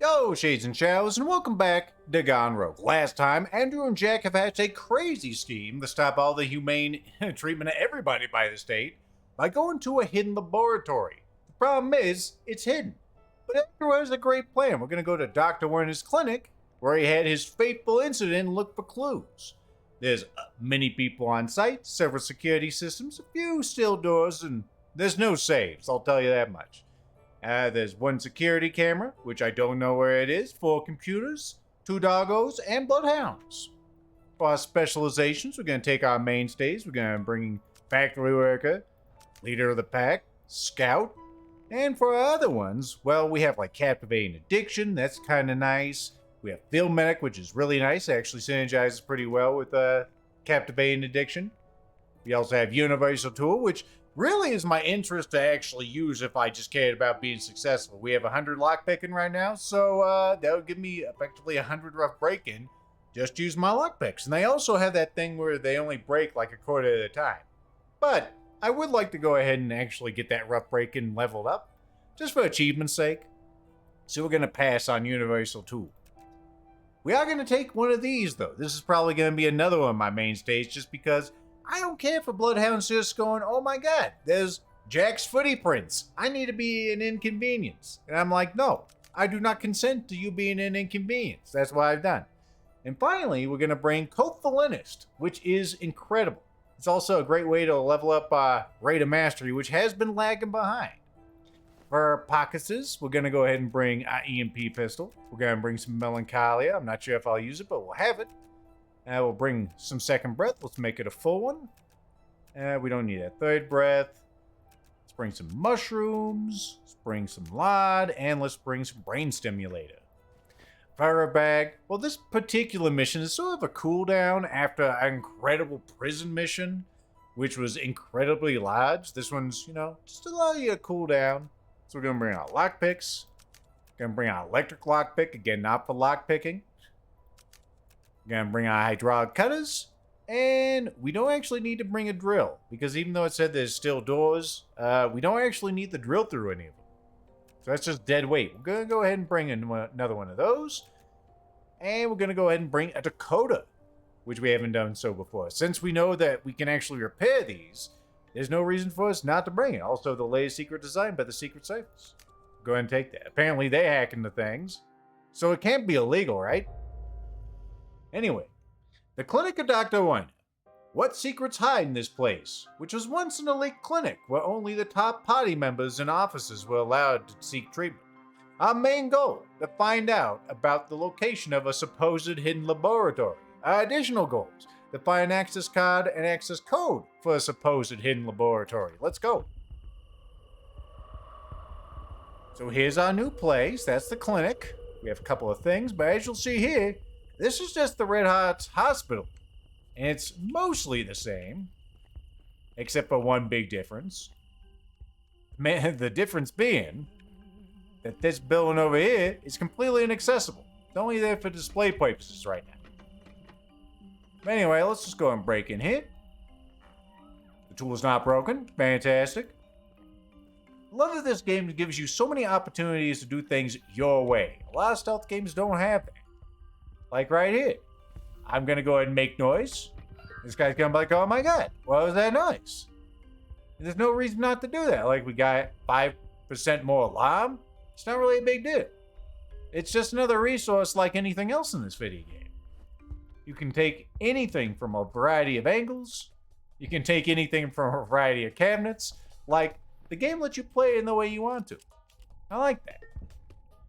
Yo, Shades and Shadows, and welcome back to Gone Rogue. Last time, Andrew and Jack have hatched a crazy scheme to stop all the humane treatment of everybody by the state by going to a hidden laboratory. The problem is, it's hidden. But Andrew has a great plan. We're going to go to Dr. Werner's clinic, where he had his fateful incident and look for clues. There's many people on site, several security systems, a few steel doors, and there's no saves, I'll tell you that much. There's one security camera, which I don't know where it is, 4 computers, 2 doggos, and bloodhounds. For our specializations, we're going to take our mainstays. We're going to bring factory worker, leader of the pack, scout, and for our other ones, well, we have like captivating addiction. That's kind of nice. We have field medic, which is really nice. It actually synergizes pretty well with captivating addiction. We also have universal tool, which really is my interest to actually use if I just cared about being successful. We have 100 lockpicking right now, so that would give me effectively 100 rough break-in. Just use my lockpicks. And they also have that thing where they only break like a quarter at a time. But I would like to go ahead and actually get that rough break-in leveled up, just for achievement's sake. So we're going to pass on universal tool. We are going to take one of these, though. This is probably going to be another one of my mainstays, just because I don't care for bloodhounds just going, oh my god, there's Jack's footy prints. I need to be an inconvenience. And I'm like, no, I do not consent to you being an inconvenience. That's what I've done. And finally, we're going to bring Cothalinist, which is incredible. It's also a great way to level up rate of mastery, which has been lagging behind. For Pockeses, we're going to go ahead and bring our EMP pistol. We're going to bring some Melancholia. I'm not sure if I'll use it, but we'll have it. We'll bring some second breath. Let's make it a full one. We don't need a third breath. Let's bring some mushrooms. Let's bring some lard. And let's bring some brain stimulator. Fire bag. Well, this particular mission is sort of a cooldown after an incredible prison mission, which was incredibly large. This one's, just allow you to cool down. So we're going to bring out lockpicks. Going to bring out electric lockpick. Again, not for lockpicking. We're gonna bring our hydraulic cutters, and we don't actually need to bring a drill, because even though it said there's still doors, we don't actually need to drill through any of them. So that's just dead weight. We're gonna go ahead and bring in another one of those, and we're gonna go ahead and bring a Dakota, which we haven't done so before. Since we know that we can actually repair these, there's no reason for us not to bring it. Also, the latest secret design by the Secret Ciphers. Go ahead and take that. Apparently, they hack into things, so it can't be illegal, right? Anyway, the clinic of Dr. Werner. What secrets hide in this place, which was once an elite clinic where only the top party members and officers were allowed to seek treatment? Our main goal, to find out about the location of a supposed hidden laboratory. Our additional goals, to find an access card and access code for a supposed hidden laboratory. Let's go. So here's our new place. That's the clinic. We have a couple of things, but as you'll see here, this is just the Red Hearts Hospital, and it's mostly the same, except for one big difference. Man, the difference being that this building over here is completely inaccessible. It's only there for display purposes right now. But anyway, let's just go and break in here. The tool's not broken. Fantastic. I love that this game gives you so many opportunities to do things your way. A lot of stealth games don't have that. Like right here. I'm going to go ahead and make noise. This guy's going to be like, oh my god, what was that noise? And there's no reason not to do that. Like, we got 5% more alarm. It's not really a big deal. It's just another resource like anything else in this video game. You can take anything from a variety of angles. You can take anything from a variety of cabinets. Like, the game lets you play it in the way you want to. I like that.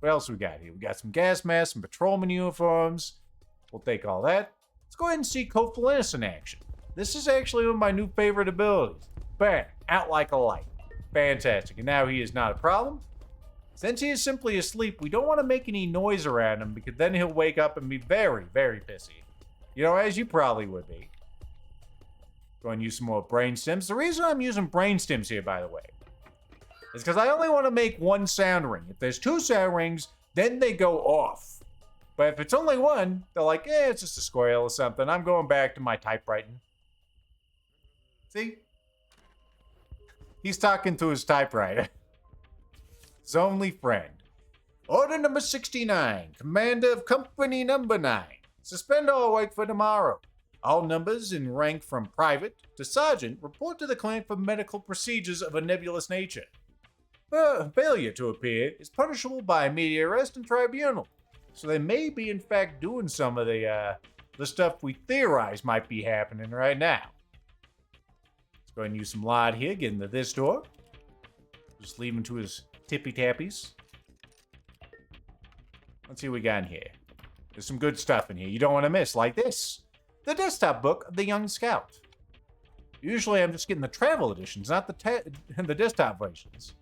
What else we got here? We got some gas masks, some patrolman uniforms. We'll take all that. Let's go ahead and see Cothalinist in action. This is actually one of my new favorite abilities. Bam! Out like a light. Fantastic. And now he is not a problem. Since he is simply asleep, we don't want to make any noise around him, because then he'll wake up and be very, very pissy. As you probably would be. Go and use some more brain stims. The reason I'm using brain stims here, by the way, is because I only want to make one sound ring. If there's 2 sound rings, then they go off. But if it's only one, they're like, it's just a squirrel or something. I'm going back to my typewriting. See? He's talking to his typewriter. His only friend. Order number 69, Commander of Company number 9. Suspend all work for tomorrow. All numbers in rank from private to sergeant report to the clinic for medical procedures of a nebulous nature. Failure to appear is punishable by immediate arrest and tribunal. So they may be in fact doing some of the stuff we theorize might be happening right now. Let's go ahead and use some light here, get into this door. Just leave him to his tippy tappies. Let's see what we got in here. There's some good stuff in here you don't want to miss, like this. The desktop book of the Young Scout. Usually I'm just getting the travel editions, not the desktop versions.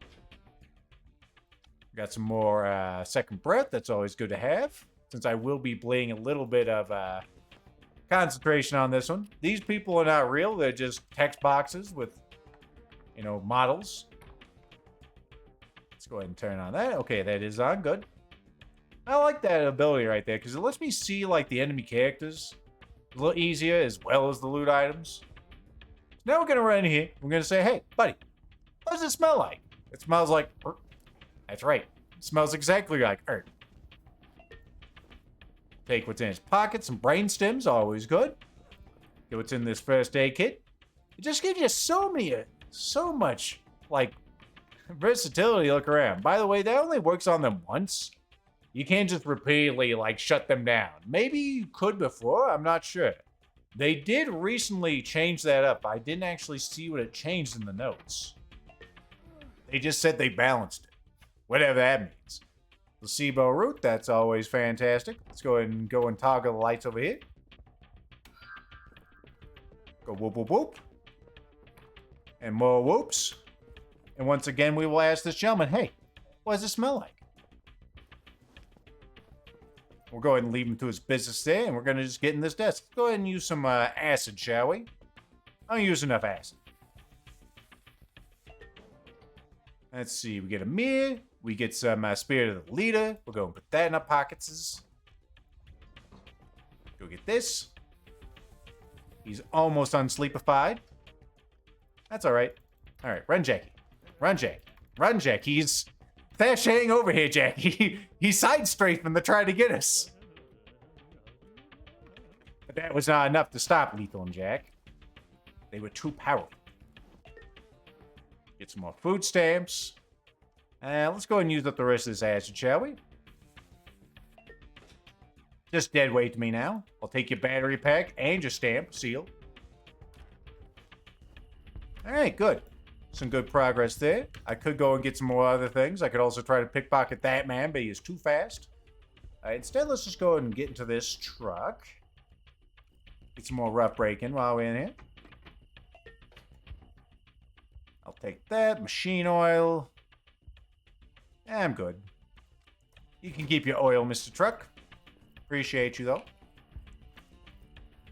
Got some more second breath. That's always good to have, since I will be playing a little bit of concentration on this one. These people are not real. They're just text boxes with, models. Let's go ahead and turn on that. Okay, that is on. Good. I like that ability right there, because it lets me see, the enemy characters a little easier, as well as the loot items. Now we're going to run in here. We're going to say, hey, buddy, what does it smell like? It smells like... That's right. It smells exactly like earth. Take what's in his pocket. Some brain stems, always good. Get what's in this first aid kit. It just gives you so much, versatility to look around. By the way, that only works on them once. You can't just repeatedly, shut them down. Maybe you could before, I'm not sure. They did recently change that up. I didn't actually see what it changed in the notes. They just said they balanced it. Whatever that means. Placebo root, that's always fantastic. Let's go ahead and toggle the lights over here. Go whoop, whoop, whoop. And more whoops. And once again, we will ask this gentleman, hey, what does it smell like? We'll go ahead and leave him to his business there, and we're going to just get in this desk. Let's go ahead and use some acid, shall we? I don't use enough acid. Let's see, we get a mirror. We get some Spirit of the Leader. We'll go and put that in our pockets. Go get this. He's almost unsleepified. That's all right. All right, run, Jackie. Run, Jackie. Run, Jackie. He's sashaying over here, Jackie. He's side-strafing to try to get us. But that was not enough to stop Lethal and Jack. They were too powerful. Get some more food stamps. Let's go and use up the rest of this acid, shall we? Just dead weight to me now. I'll take your battery pack and your stamp, seal. All right, good. Some good progress there. I could go and get some more other things. I could also try to pickpocket that man, but he is too fast. Instead, let's just go ahead and get into this truck. Get some more rough breaking while we're in here. I'll take that. Machine oil. I'm good. You can keep your oil, Mr. Truck. Appreciate you, though.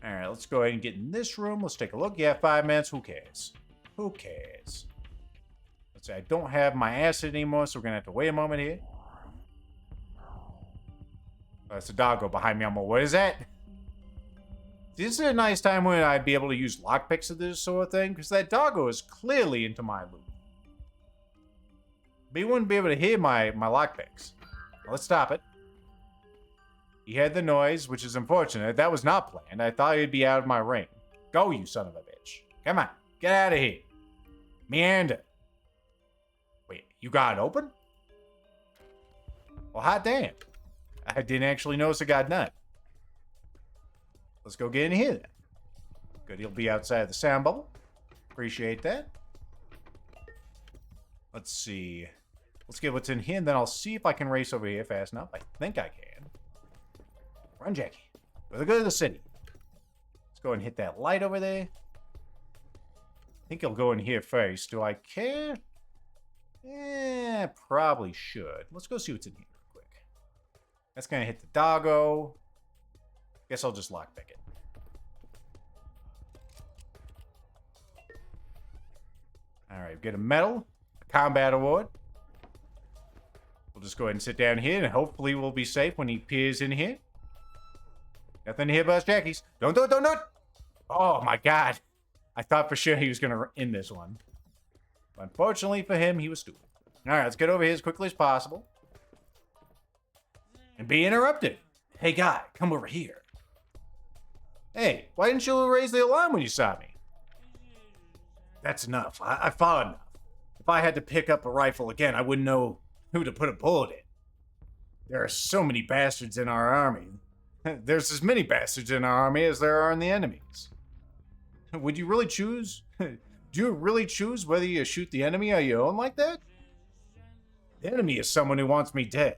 All right, let's go ahead and get in this room. Let's take a look. Yeah, 5 minutes. Who cares? Who cares? Let's see. I don't have my acid anymore, so we're going to have to wait a moment here. That's a doggo behind me. I'm like, what is that? This is a nice time when I'd be able to use lockpicks of this sort of thing, because that doggo is clearly into my loot. But he wouldn't be able to hear my lockpicks. Well, let's stop it. He had the noise, which is unfortunate. That was not planned. I thought he'd be out of my ring. Go, you son of a bitch. Come on. Get out of here. Meander. Wait, you got it open? Well, hot damn. I didn't actually notice it got done. Let's go get in here then. Good, he'll be outside the sound bubble. Appreciate that. Let's see. Let's get what's in here, and then I'll see if I can race over here fast enough. I think I can. Run, Jackie. For the good of the city. Let's go and hit that light over there. I think he'll go in here first. Do I care? Yeah, probably should. Let's go see what's in here real quick. That's going to hit the doggo. Guess I'll just lockpick it. Alright, get a medal. A combat award. We'll just go ahead and sit down here, and hopefully we'll be safe when he peers in here. Nothing here but Jackie's. Don't do it, don't do it! Oh my god. I thought for sure he was going to end this one. But unfortunately for him, he was stupid. Alright, let's get over here as quickly as possible. and be interrupted. Hey guy, come over here. Hey, why didn't you raise the alarm when you saw me? That's enough. I fought enough. If I had to pick up a rifle again, I wouldn't know who to put a bullet in. There are so many bastards in our army. There's as many bastards in our army as there are in the enemies. Would you really choose? Do you really choose whether you shoot the enemy or your own like that? The enemy is someone who wants me dead.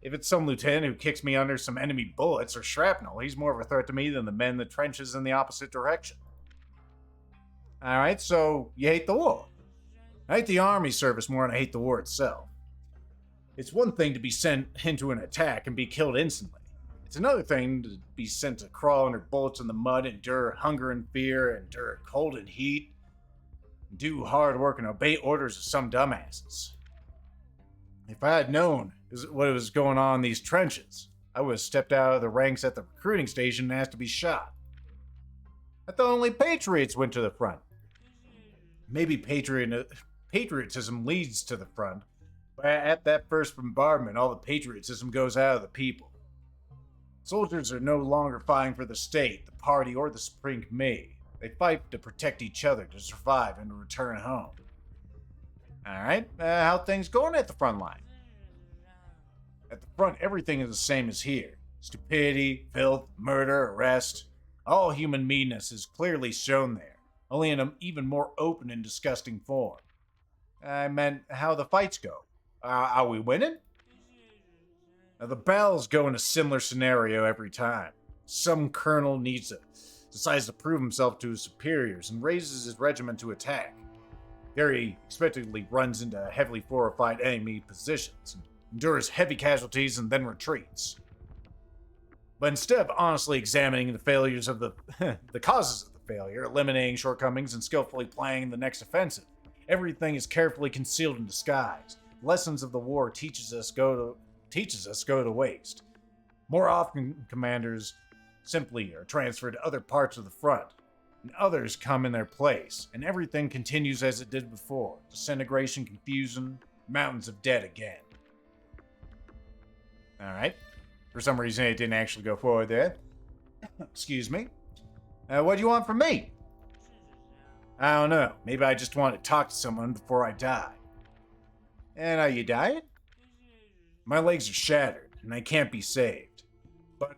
If it's some lieutenant who kicks me under some enemy bullets or shrapnel, he's more of a threat to me than the men in the trenches in the opposite direction. Alright, so you hate the war. I hate the army service more than I hate the war itself. It's one thing to be sent into an attack and be killed instantly. It's another thing to be sent to crawl under bullets in the mud, endure hunger and fear, endure cold and heat, do hard work and obey orders of some dumbasses. If I had known what was going on in these trenches, I would have stepped out of the ranks at the recruiting station and asked to be shot. I thought only patriots went to the front. Maybe patriotism leads to the front, but at that first bombardment, all the patriotism goes out of the people. Soldiers are no longer fighting for the state, the party, or the Supreme Committee. They fight to protect each other, to survive, and to return home. Alright, how things going at the front line? At the front, everything is the same as here. Stupidity, filth, murder, arrest. All human meanness is clearly shown there, only in an even more open and disgusting form. I meant how the fights go. Are we winning? Now, the battles go in a similar scenario every time. Some colonel decides to prove himself to his superiors and raises his regiment to attack. There he expectedly runs into heavily fortified enemy positions, and endures heavy casualties and then retreats. But instead of honestly examining the failures of the causes of the failure, eliminating shortcomings, and skillfully planning the next offensive, everything is carefully concealed in disguise. Lessons of the war teaches us go to waste. More often, commanders simply are transferred to other parts of the front, and others come in their place, and everything continues as it did before. Disintegration, confusion, mountains of dead again. Alright. For some reason, it didn't actually go forward there. Excuse me. What do you want from me? I don't know. Maybe I just want to talk to someone before I die. And are you dying? My legs are shattered, and they can't be saved. But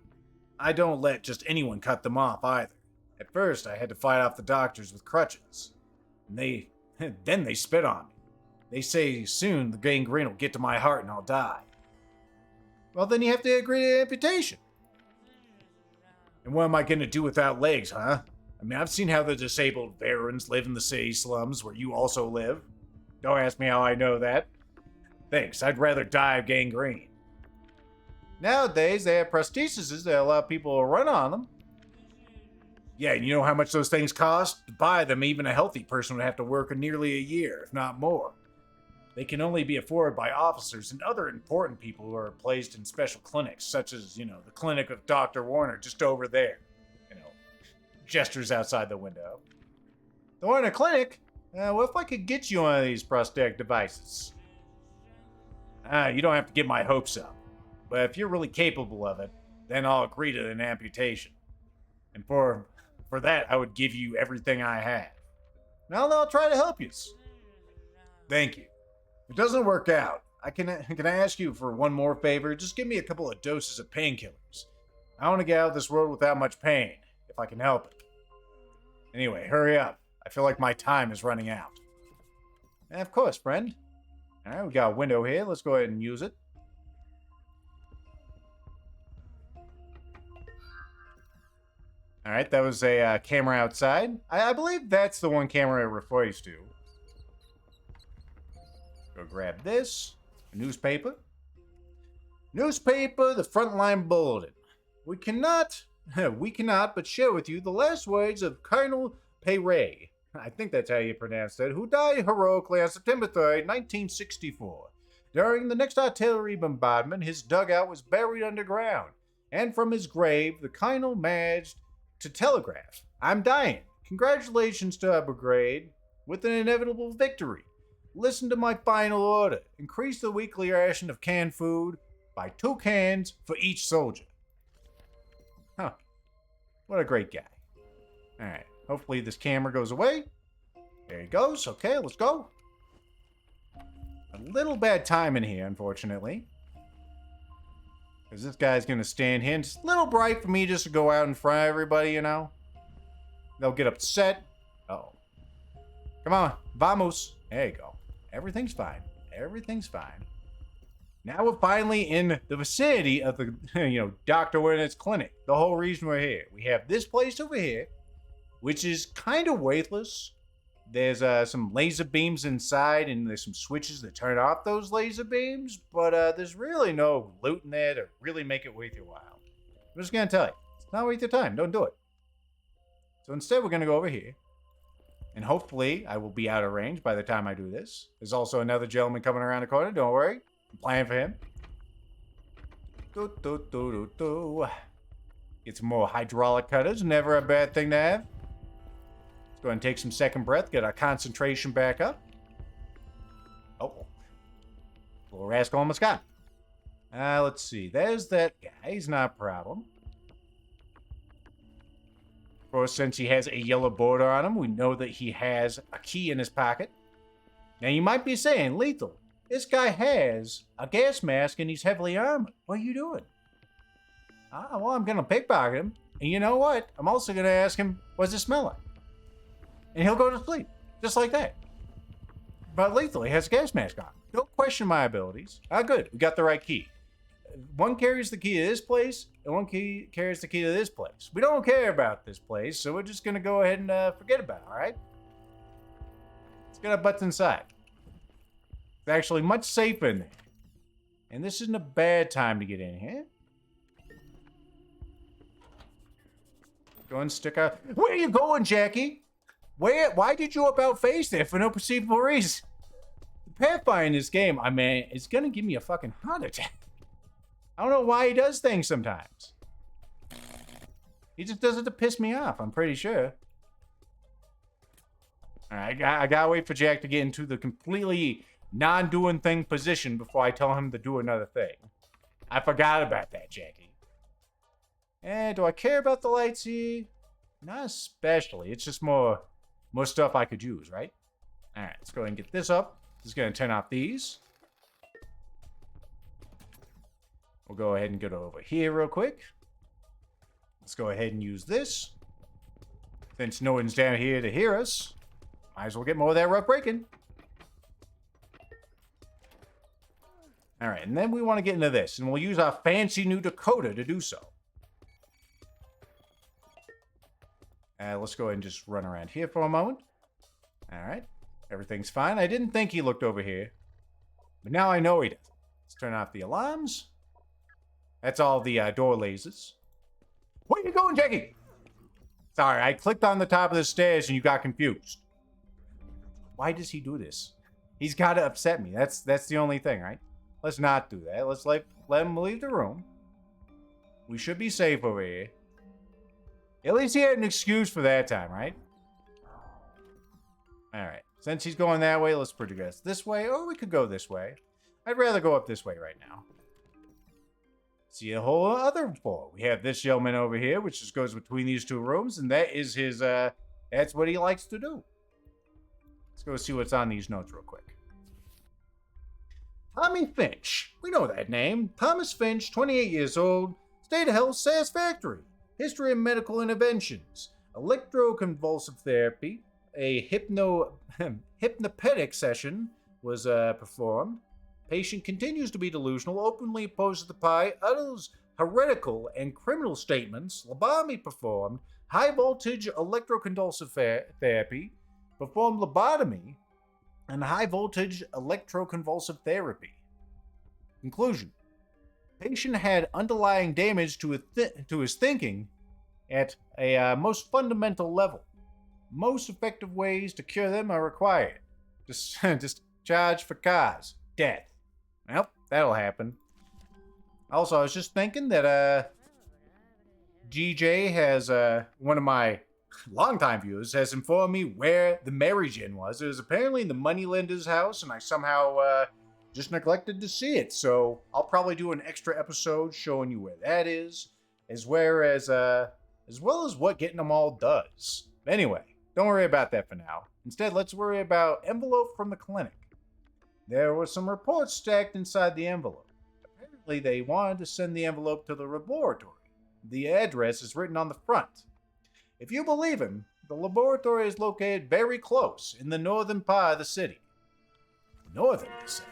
I don't let just anyone cut them off either. At first, I had to fight off the doctors with crutches. And then they spit on me. They say soon the gangrene will get to my heart and I'll die. Well, then you have to agree to amputation. And what am I going to do without legs, huh? I mean, I've seen how the disabled veterans live in the city slums where you also live. Don't ask me how I know that. Thanks, I'd rather die of gangrene. Nowadays, they have prostheses that allow people to run on them. Yeah, and you know how much those things cost? To buy them, even a healthy person would have to work nearly a year, if not more. They can only be afforded by officers and other important people who are placed in special clinics, such as, the clinic of Dr. Werner just over there. Gestures outside the window. The Werner Clinic? What if I could get you one of these prosthetic devices? You don't have to get my hopes up. But if you're really capable of it, then I'll agree to an amputation. And for that, I would give you everything I have. Now I'll try to help you. Thank you. If it doesn't work out, can I ask you for one more favor? Just give me a couple of doses of painkillers. I want to get out of this world without much pain, if I can help it. Anyway, hurry up. I feel like my time is running out. And of course, friend. Alright, we got a window here. Let's go ahead and use it. Alright, that was a camera outside. I believe that's the one camera it refers to. Go grab this. A newspaper. Newspaper, the frontline bulletin. We cannot but share with you the last words of Colonel Peyre, I think that's how you pronounce that, who died heroically on September 3rd, 1964. During the next artillery bombardment, his dugout was buried underground, and from his grave, the colonel managed to telegraph, "I'm dying. Congratulations to our brigade with an inevitable victory. Listen to my final order. Increase the weekly ration of canned food, by 2 cans for each soldier. Huh. What a great guy. Alright, hopefully this camera goes away. There he goes. Okay, let's go. A little bad timing here, unfortunately. Because this guy's going to stand here. It's a little bright for me just to go out in front of everybody, you know. They'll get upset. Uh-oh. Come on. Vamos. There you go. Everything's fine. Everything's fine. Now we're finally in the vicinity of the, Dr. Werner's clinic. The whole reason we're here. We have this place over here, which is kind of weightless. There's some laser beams inside, and there's some switches that turn off those laser beams, but there's really no loot in there to really make it worth your while. I'm just going to tell you, it's not worth your time. Don't do it. So instead, we're going to go over here, and hopefully, I will be out of range by the time I do this. There's also another gentleman coming around the corner. Don't worry. I'm playing for him. Get some more hydraulic cutters. Never a bad thing to have. Go ahead and take some second breath. Get our concentration back up. Oh. Little rascal almost got him. Let's see. There's that guy. He's not a problem. Of course, since he has a yellow border on him, we know that he has a key in his pocket. Now, you might be saying, Lethal, this guy has a gas mask and he's heavily armored. What are you doing? Well, I'm going to pickpocket him. And you know what? I'm also going to ask him, what does it smell like? And he'll go to sleep, just like that. But Lethal, he has a gas mask on. Don't question my abilities. Good. We got the right key. One carries the key to this place, and one key carries the key to this place. We don't care about this place, so we're just going to go ahead and forget about it, all right? Let's get our butts inside. It's actually much safer in there. And this isn't a bad time to get in here. Go and stick out. Where are you going, Jackie? Why did you about face there for no perceivable reason? The Pathfinder in this game, I mean, it's gonna give me a fucking heart attack. I don't know why he does things sometimes. He just does it to piss me off, I'm pretty sure. Alright, I gotta wait for Jack to get into the completely non-doing thing position before I tell him to do another thing. I forgot about that, Jackie. And do I care about the lights here? Not especially. It's just more stuff I could use, right? Alright, let's go ahead and get this up. Just gonna turn off these. We'll go ahead and get over here real quick. Let's go ahead and use this. Since no one's down here to hear us, might as well get more of that rough breaking. Alright, and then we want to get into this, and we'll use our fancy new decoder to do so. Let's go ahead and just run around here for a moment. Alright. Everything's fine. I didn't think he looked over here. But now I know he does. Let's turn off the alarms. That's all the door lasers. Where are you going, Jackie? Sorry, I clicked on the top of the stairs and you got confused. Why does he do this? He's got to upset me. That's the only thing, right? Let's not do that. Let's let him leave the room. We should be safe over here. At least he had an excuse for that time, right? Alright. Since he's going that way, let's progress this way. Or we could go this way. I'd rather go up this way right now. See a whole other floor. We have this gentleman over here, which just goes between these two rooms. And that is his, that's what he likes to do. Let's go see what's on these notes real quick. Tommy Finch. We know that name. Thomas Finch, 28 years old. State of health satisfactory. History of medical interventions, electroconvulsive therapy, a hypnopedic session was performed. Patient continues to be delusional, openly opposes the pie, utters heretical and criminal statements. Lobotomy performed. High voltage electroconvulsive therapy. Performed lobotomy and high voltage electroconvulsive therapy. Conclusion. Patient had underlying damage to his thinking at a most fundamental level. Most effective ways to cure them are required. Discharge for cause. Death. Well, that'll happen. Also, I was just thinking that DJ has, one of my longtime viewers, has informed me where the marriage inn was. It was apparently in the moneylender's house, and I somehow just neglected to see it. So I'll probably do an extra episode showing you where that is, as well as what getting them all does. Anyway, don't worry about that for now. Instead, let's worry about envelope from the clinic. There were some reports stacked inside the envelope. Apparently, they wanted to send the envelope to the laboratory. The address is written on the front. If you believe him, the laboratory is located very close in the northern part of the city. Northern, you say?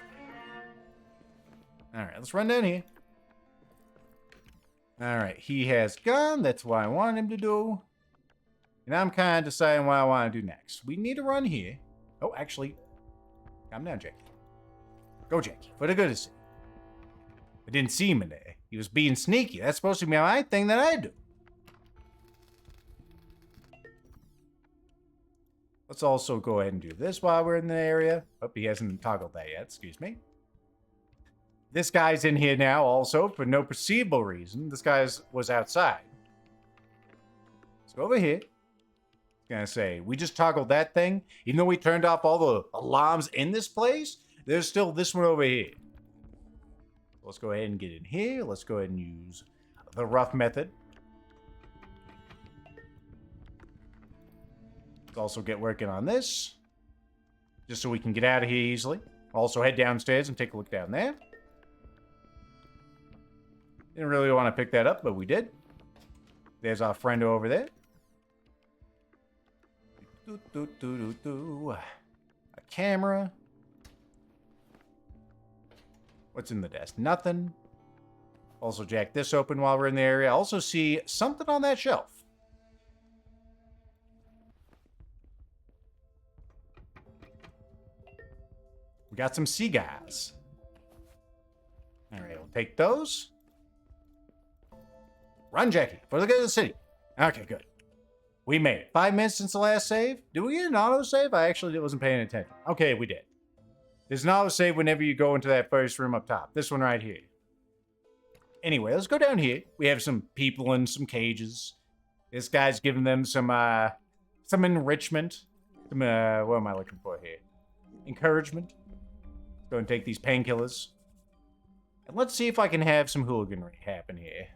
Alright, let's run down here. Alright, he has gone. That's what I want him to do. And I'm kind of deciding what I want to do next. We need to run here. Oh, actually, calm down, Jackie. Go, Jackie, for the good of it. I didn't see him in there. He was being sneaky. That's supposed to be my thing that I do. Let's also go ahead and do this while we're in the area. Oh, he hasn't toggled that yet. Excuse me. This guy's in here now also for no perceivable reason. This guy was outside. Let's go over here. I was gonna say, we just toggled that thing. Even though we turned off all the alarms in this place, there's still this one over here. Let's go ahead and get in here. Let's go ahead and use the rough method. Let's also get working on this, just so we can get out of here easily. Also head downstairs and take a look down there. Didn't really want to pick that up, but we did. There's our friend over there. A camera. What's in the desk? Nothing. Also jack this open while we're in the area. Also see something on that shelf. We got some cigars. All right, we'll take those. Run, Jackie, for the good of the city. Okay, good. We made it. 5 minutes since the last save. Did we get an autosave? I actually wasn't paying attention. Okay, we did. There's an autosave whenever you go into that first room up top. This one right here. Anyway, let's go down here. We have some people in some cages. This guy's giving them some enrichment. Some, what am I looking for here? Encouragement. Let's go and take these painkillers. And let's see if I can have some hooliganry happen here.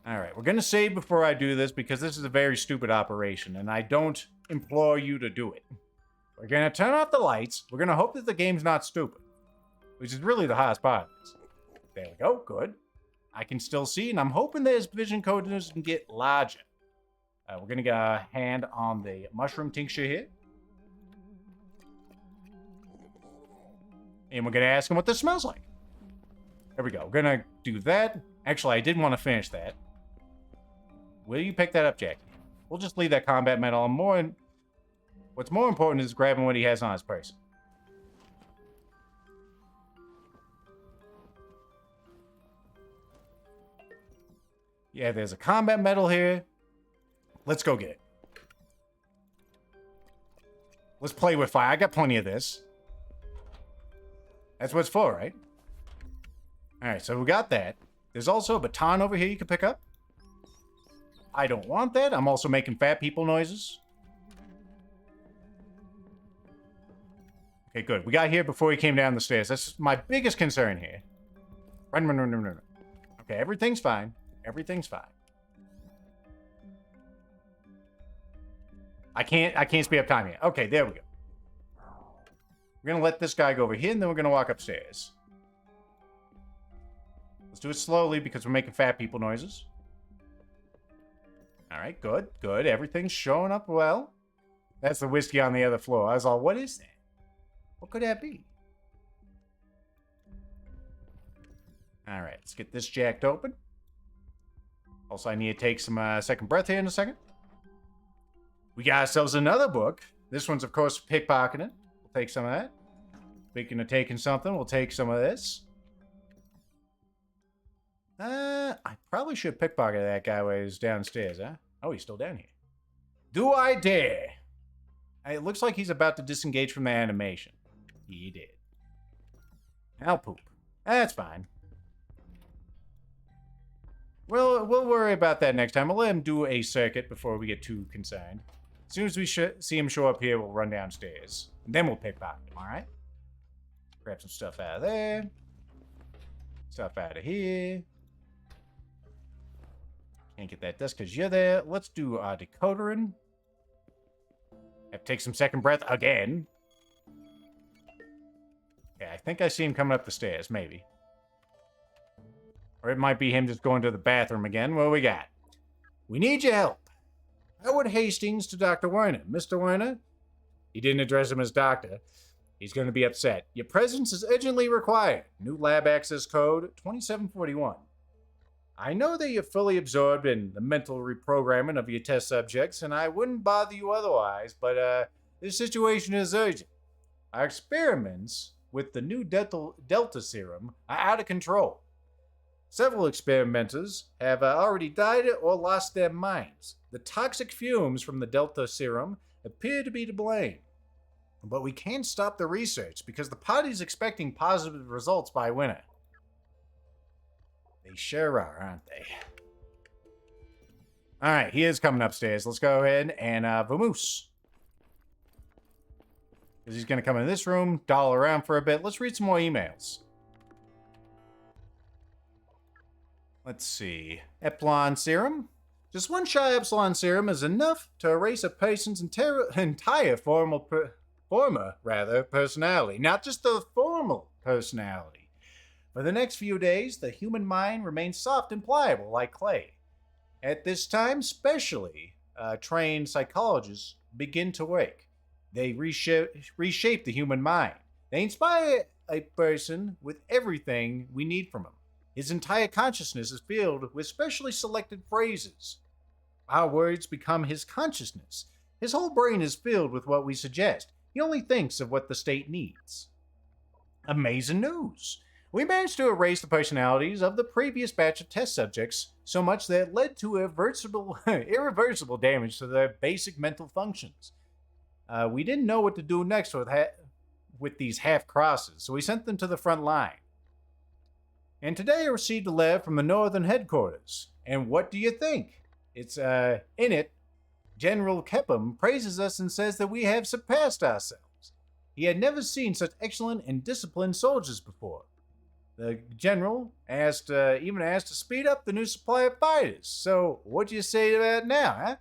Alright, we're going to save before I do this because this is a very stupid operation, and I don't implore you to do it. We're going to turn off the lights. We're going to hope that the game's not stupid, which is really the hardest part of this. There we go, good. I can still see, and I'm hoping that his vision code doesn't get larger. We're going to get a hand on the mushroom tincture here. And we're going to ask him what this smells like. There we go. We're going to do that. Actually, I did want to finish that. Will you pick that up, Jackie? We'll just leave that combat medal. What's more important is grabbing what he has on his person. Yeah, there's a combat medal here. Let's go get it. Let's play with fire. I got plenty of this. That's what it's for, right? Alright, so we got that. There's also a baton over here you can pick up. I don't want that. I'm also making fat people noises. Okay, good. We got here before he came down the stairs. That's my biggest concern here. Run, run, run, run, run. Okay, everything's fine. Everything's fine. I can't speed up time yet. Okay, there we go. We're gonna let this guy go over here, and then we're gonna walk upstairs. Let's do it slowly because we're making fat people noises. All right, good, good. Everything's showing up well. That's the whiskey on the other floor. I was all, what is that? What could that be? All right, let's get this jacked open. Also, I need to take some second breath here in a second. We got ourselves another book. This one's, of course, pickpocketing. We'll take some of that. Speaking of taking something, we'll take some of this. I probably should pickpocket that guy while he's downstairs, huh? Oh, he's still down here. Do I dare? It looks like he's about to disengage from the animation. He did. I'll poop. That's fine. We'll worry about that next time. We'll let him do a circuit before we get too concerned. As soon as we see him show up here, we'll run downstairs. And then we'll pickpocket him, alright? Grab some stuff out of there. Stuff out of here. Can't get that desk because you're there. Let's do decodering. Have to take some second breath again. Okay, I think I see him coming up the stairs, maybe. Or it might be him just going to the bathroom again. What do we got? We need your help. Howard Hastings to Dr. Werner. Mr. Werner? He didn't address him as doctor. He's going to be upset. Your presence is urgently required. New lab access code 2741. I know that you're fully absorbed in the mental reprogramming of your test subjects, and I wouldn't bother you otherwise, but this situation is urgent. Our experiments with the new Delta serum are out of control. Several experimenters have already died or lost their minds. The toxic fumes from the Delta serum appear to be to blame. But we can't stop the research because the party's expecting positive results by winter. They sure are, aren't they? Alright, he is coming upstairs. Let's go ahead and vamoose. Because he's going to come in this room, doll around for a bit. Let's read some more emails. Let's see. Epsilon serum. Just one shy epsilon serum is enough to erase a person's entire former personality. Not just the formal personality. For the next few days, the human mind remains soft and pliable like clay. At this time, specially trained psychologists begin to work. They reshape the human mind. They inspire a person with everything we need from him. His entire consciousness is filled with specially selected phrases. Our words become his consciousness. His whole brain is filled with what we suggest. He only thinks of what the state needs. Amazing news! We managed to erase the personalities of the previous batch of test subjects so much that it led to irreversible damage to their basic mental functions. We didn't know what to do next with these half-crosses, so we sent them to the front line. And today I received a letter from the Northern Headquarters. And what do you think? It's, in it, General Kepham praises us and says that we have surpassed ourselves. He had never seen such excellent and disciplined soldiers before. The general even asked to speed up the new supply of fighters. So, what do you say to that now, huh?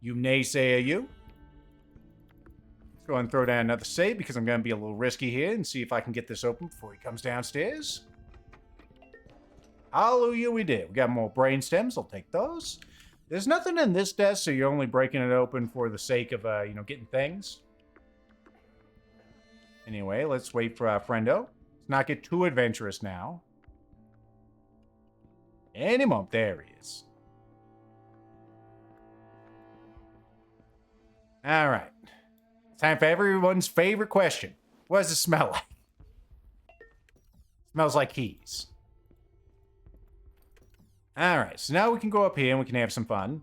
You naysayer, you. Let's go ahead and throw down another save because I'm going to be a little risky here and see if I can get this open before he comes downstairs. Hallelujah, we did. We got more brain stems. I'll take those. There's nothing in this desk, so you're only breaking it open for the sake of, getting things. Anyway, let's wait for our friendo. Let's not get too adventurous now. Any moment. There he is. All right. Time for everyone's favorite question. What does it smell like? Smells like keys. All right, so now we can go up here and we can have some fun.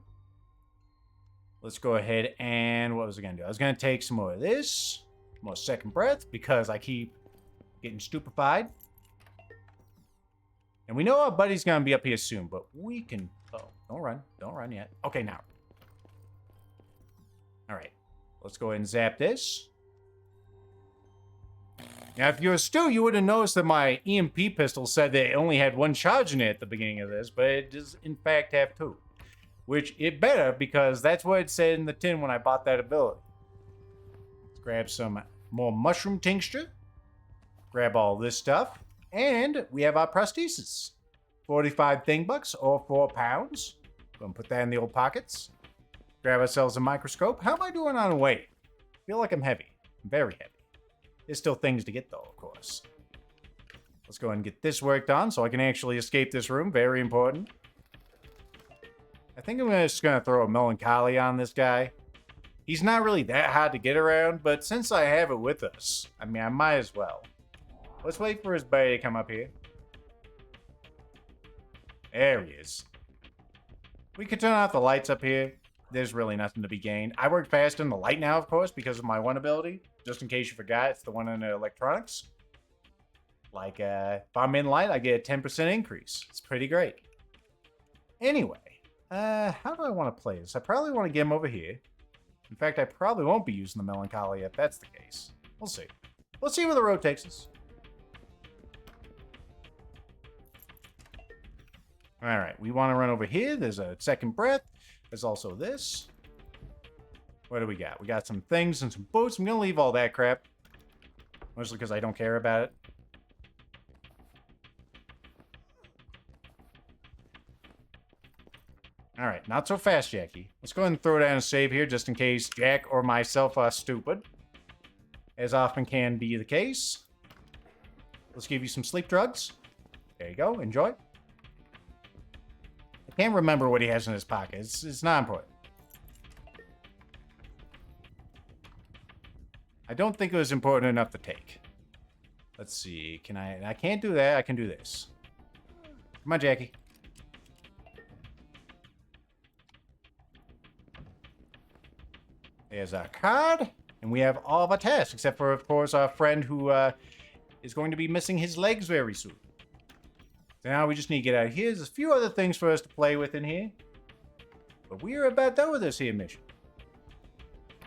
Let's go ahead and what was I going to do? I was going to take some more of this, more second breath, because I keep getting stupefied. And we know our buddy's going to be up here soon, but we can... Oh, don't run yet. Okay, now. All right, let's go ahead and zap this. Now, if you're a Stu, you would have noticed that my EMP pistol said that it only had one charge in it at the beginning of this, but it does, in fact, have two. Which, it better, because that's what it said in the tin when I bought that ability. Let's grab some more mushroom tincture. Grab all this stuff. And we have our prosthesis. 45 thing bucks, or 4 pounds. Go and put that in the old pockets. Grab ourselves a microscope. How am I doing on weight? I feel like I'm heavy. I'm very heavy. There's still things to get, though, of course. Let's go ahead and get this worked on so I can actually escape this room. Very important. I think I'm just going to throw a melancholy on this guy. He's not really that hard to get around, but since I have it with us, I mean, I might as well. Let's wait for his buddy to come up here. There he is. We can turn off the lights up here. There's really nothing to be gained. I work fast in the light now, of course, because of my one ability. Just in case you forgot, it's the one in electronics. Like, if I'm in light, I get a 10% increase. It's pretty great. Anyway, how do I want to play this? I probably want to get him over here. In fact, I probably won't be using the melancholy if that's the case. We'll see. We'll see where the road takes us. All right, we want to run over here. There's a second breath. There's also this. What do we got? We got some things and some boots. I'm going to leave all that crap. Mostly because I don't care about it. All right, not so fast, Jackie. Let's go ahead and throw down a save here just in case Jack or myself are stupid. As often can be the case. Let's give you some sleep drugs. There you go. Enjoy. I can't remember what he has in his pocket. It's not important. I don't think it was important enough to take. Let's see. Can I can't do that. I can do this. Come on, Jackie. There's our card. And we have all of our tasks, except for, of course, our friend who is going to be missing his legs very soon. So now we just need to get out of here. There's a few other things for us to play with in here. But we are about done with this here mission.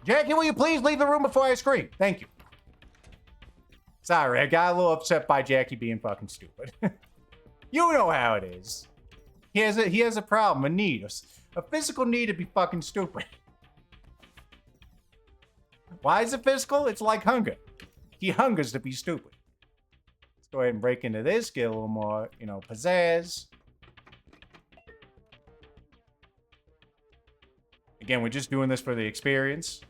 Jackie, will you please leave the room before I scream? Thank you. Sorry, I got a little upset by Jackie being fucking stupid. You know how it is. He has a problem, a need, a physical need to be fucking stupid. Why is it physical? It's like hunger. He hungers to be stupid. Let's go ahead and break into this, get a little more, pizzazz. Again, we're just doing this for the experience.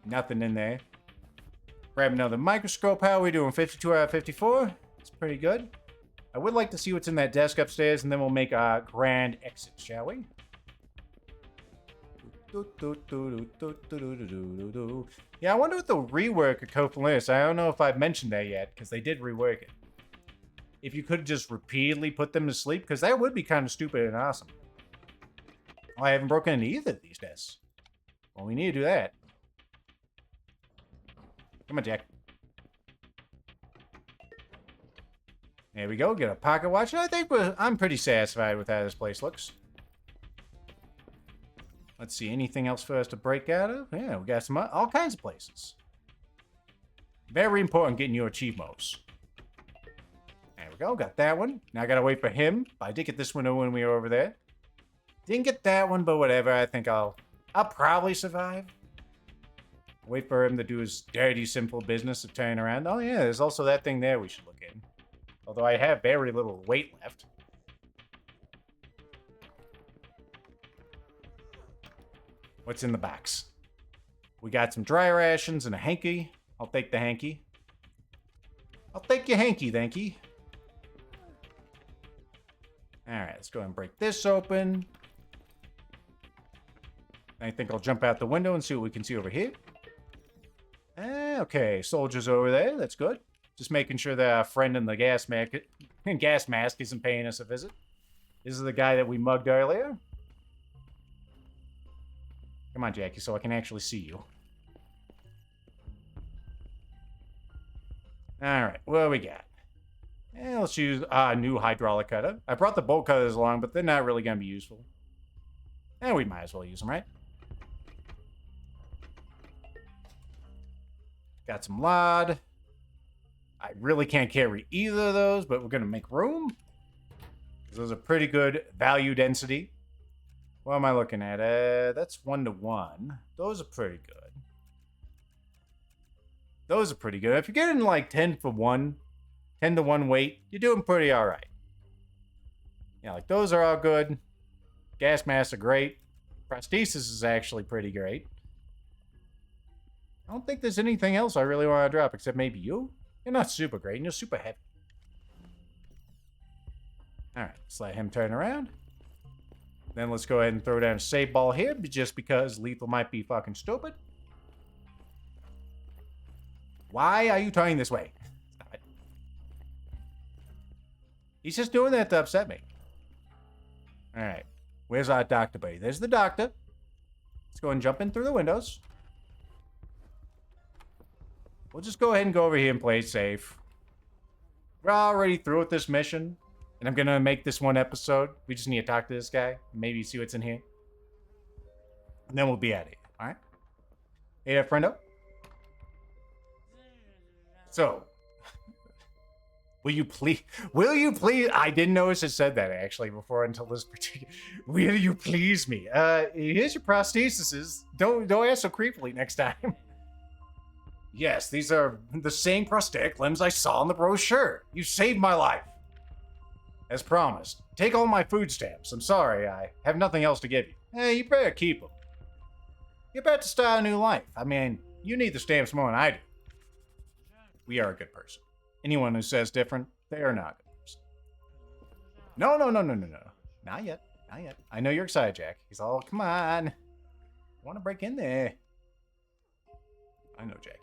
Nothing in there. Grab another microscope. How are we doing? 52 out of 54? It's pretty good. I would like to see what's in that desk upstairs, and then we'll make a grand exit, shall we? Yeah, I wonder what the rework of Copeland is. I don't know if I've mentioned that yet, because they did rework it. If you could just repeatedly put them to sleep, because that would be kind of stupid and awesome. Oh, I haven't broken into either of these desks. Well, we need to do that. Come on, Jack. There we go. Get a pocket watch. I think I'm pretty satisfied with how this place looks. Let's see. Anything else for us to break out of? Yeah, we got some all kinds of places. Very important getting your achievements. There we go. Got that one. Now I gotta wait for him. But I did get this one when we were over there. Didn't get that one, but whatever. I think I'll probably survive. Wait for him to do his dirty, simple business of turning around. Oh, yeah, there's also that thing there we should look in. Although I have very little weight left. What's in the box? We got some dry rations and a hanky. I'll take the hanky. I'll take your hanky, thanky. Alright, let's go ahead and break this open. I think I'll jump out the window and see what we can see over here. Okay, soldiers over there. That's good. Just making sure that our friend in the gas mask isn't paying us a visit. This is the guy that we mugged earlier. Come on, Jackie, so I can actually see you. Alright, what do we got? Let's use a new hydraulic cutter. I brought the bolt cutters along, but they're not really going to be useful. We might as well use them, right? Got some lard. I really can't carry either of those, but we're going to make room. Those are pretty good value density. What am I looking at? That's 1-to-1. Those are pretty good. Those are pretty good. If you're getting like 10-for-1, 10-to-1 weight, you're doing pretty all right. Yeah, like those are all good. Gas masks are great. Prosthesis is actually pretty great. I don't think there's anything else I really want to drop, except maybe you. You're not super great, and you're super heavy. Alright, let's let him turn around. Then let's go ahead and throw down a save ball here, just because Lethal might be fucking stupid. Why are you turning this way? Stop it. He's just doing that to upset me. Alright, where's our doctor buddy? There's the doctor. Let's go and jump in through the windows. We'll just go ahead and go over here and play it safe. We're already through with this mission. And I'm going to make this one episode. We just need to talk to this guy. Maybe see what's in here. And then we'll be at it. Alright? Hey there, friendo. So, will you please, I didn't notice it said that actually before until this particular, will you please me? Here's your prostheses. Don't ask so creepily next time. Yes, these are the same prosthetic limbs I saw in the brochure. You saved my life. As promised, take all my food stamps. I'm sorry, I have nothing else to give you. You better keep them. You're about to start a new life. I mean, you need the stamps more than I do. We are a good person. Anyone who says different, they are not a good person. No. Not yet. I know you're excited, Jack. He's all, come on. I want to break in there. I know, Jackie.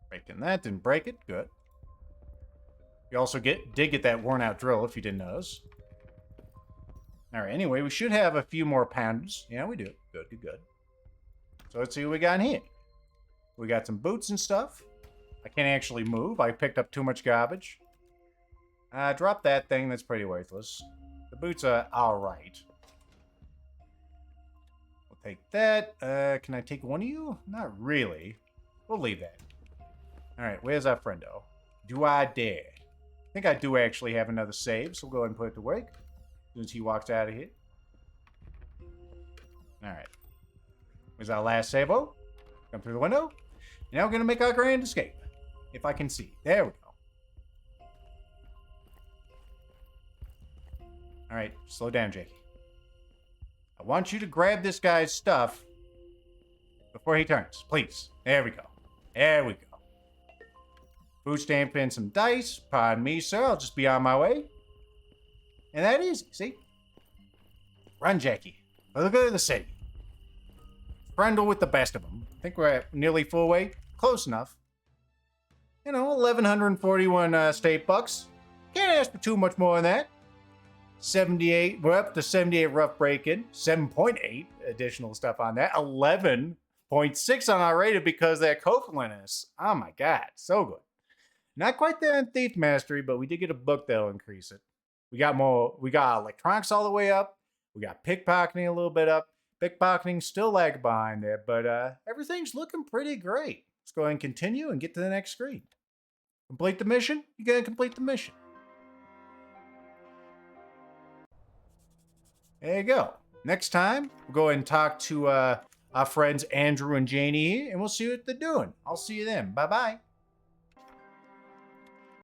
Breaking that, didn't break it. Good. You also did get that worn out drill if you didn't notice. Alright, anyway, we should have a few more pounders. Yeah, we do. Good. So let's see what we got in here. We got some boots and stuff. I can't actually move. I picked up too much garbage. Drop that thing. That's pretty worthless. The boots are alright. We'll take that. Can I take one of you? Not really. We'll leave that. Alright, where's our friendo? Do I dare? I think I do actually have another save, so we'll go ahead and put it to work. As soon as he walks out of here. Alright. Where's our last save-o? Come through the window. Now we're going to make our grand escape. If I can see. There we go. Alright, slow down, Jakey. I want you to grab this guy's stuff before he turns. Please. There we go. There we go. Food stamp in some dice. Pardon me, sir. I'll just be on my way. And that easy, see? Run, Jackie. For the good of the city. Brendel with the best of them. I think we're at nearly full weight. Close enough. You know, 1,141 state bucks. Can't ask for too much more than that. 78. We're up to 78 rough break-in. 7.8 additional stuff on that. 11.6 on our rated because that copelandness. Oh my god, so good. Not quite there in Thief Mastery, but we did get a book that'll increase it. We got more. We got electronics all the way up. We got pickpocketing a little bit up. Pickpocketing still lag behind there, but everything's looking pretty great. Let's go ahead and continue and get to the next screen. Complete the mission? You gotta complete the mission. There you go. Next time, we'll go ahead and talk to our friends Andrew and Janie, and we'll see what they're doing. I'll see you then. Bye-bye.